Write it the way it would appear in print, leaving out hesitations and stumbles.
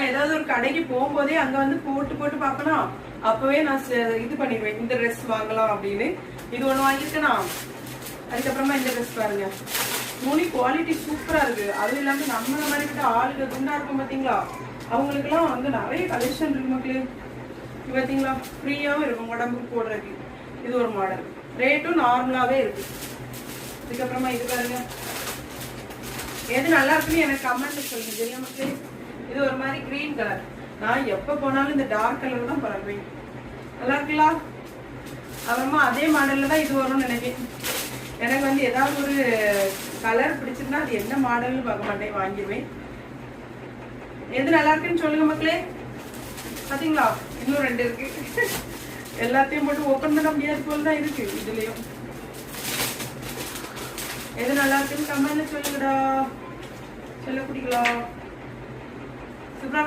ஏதாவது ஒரு கடைக்கு போகும்போதே அங்க வந்து போட்டு போட்டு பாப்பனா அப்பவே நான் இது பண்ணிடுவேன், இந்த ட்ரெஸ் வாங்கலாம் அப்படின்னு. இது ஒண்ணு வாங்கியிருக்கேனா. அதுக்கப்புறமா இந்த ட்ரெஸ் பாருங்க, துணி குவாலிட்டி சூப்பரா இருக்கு. அதுவும் இல்லாம நம்மள மாதிரி விட்டு ஆளுங்க குண்டா இருக்கும் பாத்தீங்களா, அவங்களுக்கு எல்லாம் வந்து நிறைய கலெக்ஷன் இருக்கு மக்களே. பாத்தீங்களா, ஃப்ரீயாவும் இருக்கும் உடம்புக்கு போடுறதுக்கு. இது ஒரு மாடல், ரேட்டும் நார்மலாவே இருக்கு. அதுக்கப்புறமா இது பாருங்க, எது நல்லா இருக்குன்னு எனக்கு கமெண்ட்ல சொல்லுங்க சரியா மக்களே. இது ஒரு மாதிரி கிரீன் கலர். நான் எப்ப போனாலும் இந்த டார்க் கலர் தான் பழகுவேன். நல்லா இருக்குங்களா. அப்புறமா அதே மாடல்ல தான் இது வரும்னு நினைக்கிறேன். எனக்கு வந்து ஏதாவது ஒரு கலர் பிடிச்சிருந்தா அது என்ன மாடல்னு பார்க்க மாட்டேன், வாங்கிடுவேன். எது நல்லா இருக்குன்னு சொல்லுங்க மக்களே. பாத்தீங்களா, இன்னும் 2 இருக்கு. எல்லாத்தையும் போட்டு ஓபன் பண்ண முடியாது போலதான் இருக்கு. இதுலயும் எது நல்லா இருக்குன்னு கமெண்ட்ல சொல்லுங்கடா, சொல்ல பிடிக்கலாம்.